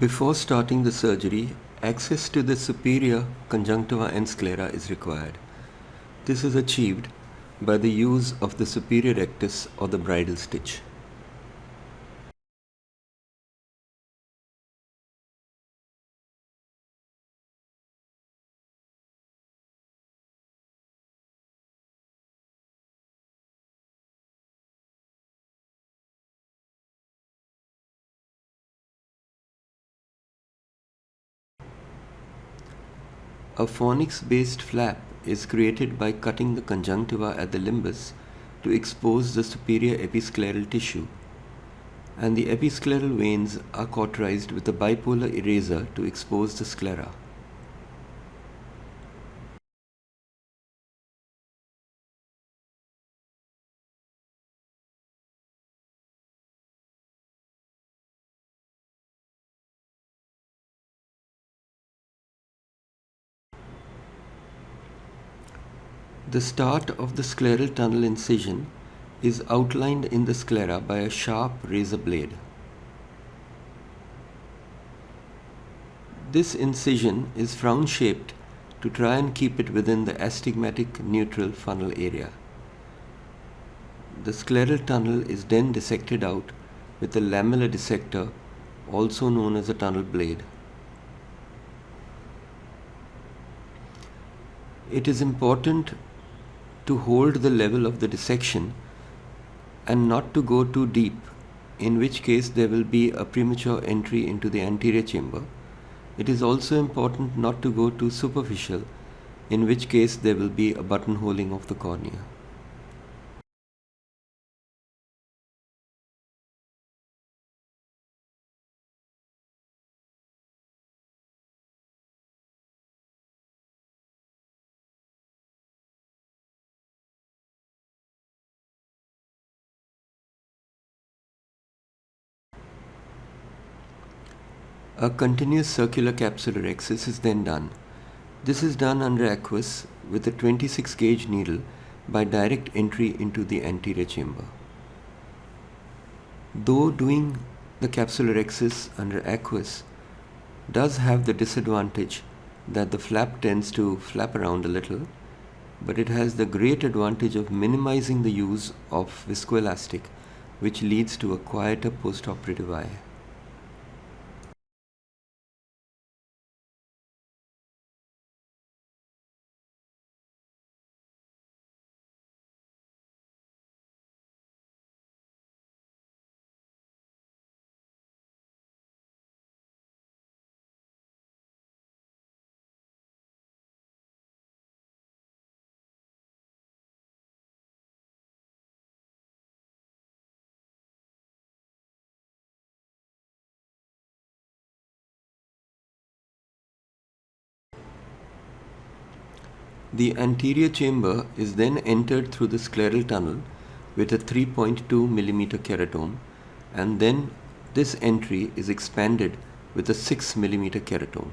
Before starting the surgery, access to the superior conjunctiva and sclera is required. This is achieved by the use of the superior rectus or the bridle stitch. A fornix-based flap is created by cutting the conjunctiva at the limbus to expose the superior episcleral tissue, and the episcleral veins are cauterized with a bipolar eraser to expose the sclera. The start of the scleral tunnel incision is outlined in the sclera by a sharp razor blade. This incision is frown-shaped to try and keep it within the astigmatic neutral funnel area. The scleral tunnel is then dissected out with a lamellar dissector, also known as a tunnel blade. It is important to hold the level of the dissection and not to go too deep, in which case there will be a premature entry into the anterior chamber. It is also important not to go too superficial, in which case there will be a buttonholing of the cornea. A continuous circular Capsulorrhexis is then done. This is done under aqueous with a 26 gauge needle by direct entry into the anterior chamber. Though doing the Capsulorrhexis under aqueous does have the disadvantage that the flap tends to flap around a little, but it has the great advantage of minimizing the use of viscoelastic, which leads to a quieter postoperative eye. The anterior chamber is then entered through the scleral tunnel with a 3.2 mm keratome, and then this entry is expanded with a 6 mm keratome.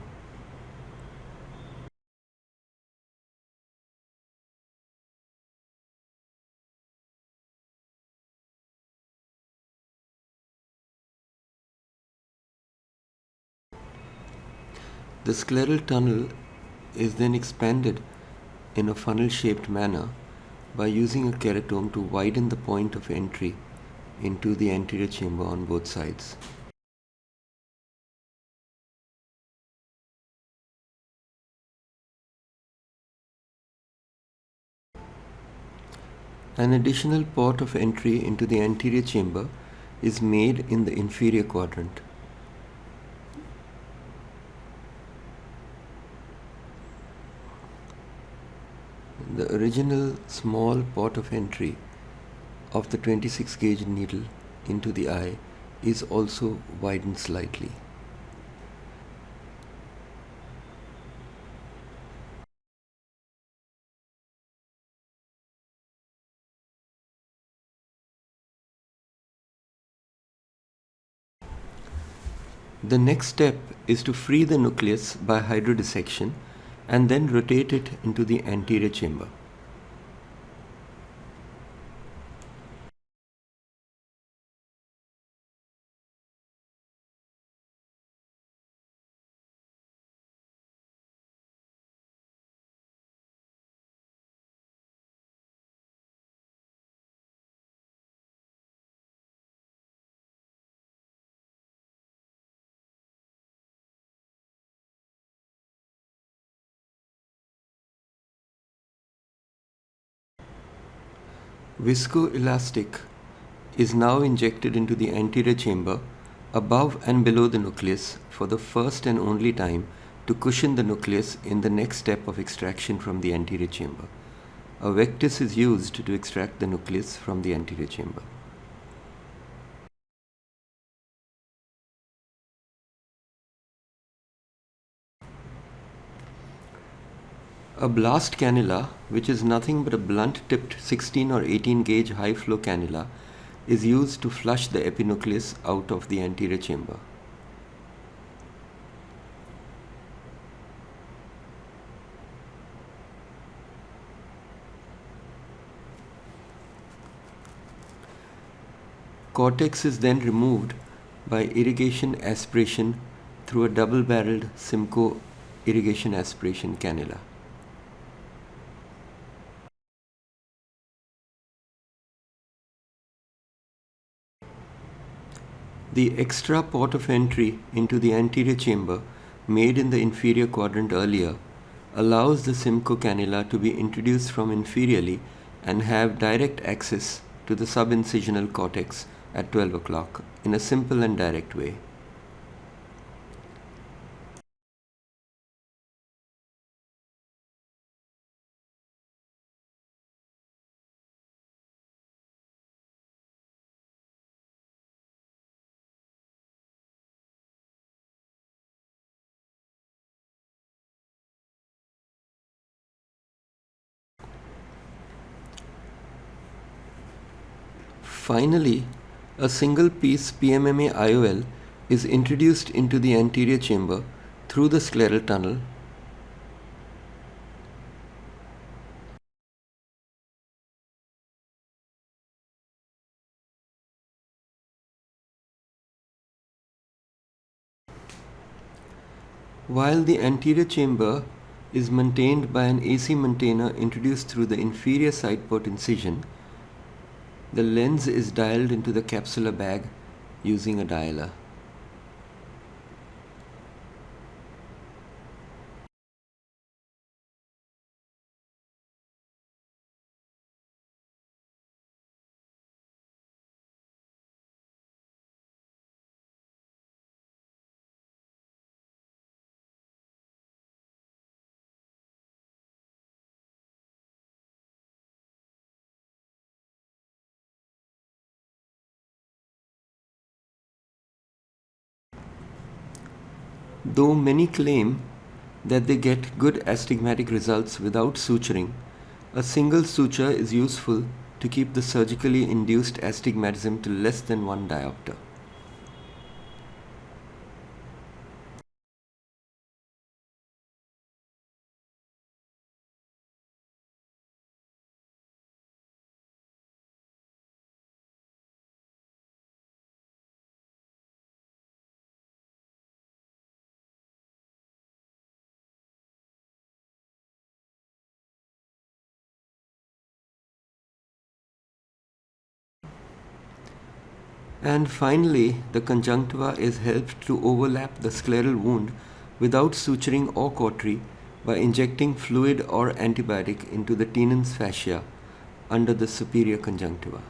The scleral tunnel is then expanded in a funnel-shaped manner by using a keratome to widen the point of entry into the anterior chamber on both sides. An additional port of entry into the anterior chamber is made in the inferior quadrant. The original small port of entry of the 26 gauge needle into the eye is also widened slightly. The next step is to free the nucleus by hydrodissection and then rotate it into the anterior chamber. Viscoelastic is now injected into the anterior chamber above and below the nucleus for the first and only time to cushion the nucleus in the next step of extraction from the anterior chamber. A vectis is used to extract the nucleus from the anterior chamber. A blast cannula, which is nothing but a blunt-tipped 16 or 18 gauge high-flow cannula, is used to flush the epinucleus out of the anterior chamber. Cortex is then removed by irrigation-aspiration through a double-barreled Simcoe irrigation-aspiration cannula. The extra port of entry into the anterior chamber, made in the inferior quadrant earlier, allows the Simcoe cannula to be introduced from inferiorly and have direct access to the subincisional cortex at 12 o'clock in a simple and direct way. Finally, a single-piece PMMA IOL is introduced into the anterior chamber through the scleral tunnel while the anterior chamber is maintained by an AC maintainer introduced through the inferior side port incision. The lens is dialed into the capsular bag using a dialer. Though many claim that they get good astigmatic results without suturing, a single suture is useful to keep the surgically induced astigmatism to less than 1 diopter. And finally, the conjunctiva is helped to overlap the scleral wound without suturing or cautery by injecting fluid or antibiotic into the Tenon's fascia under the superior conjunctiva.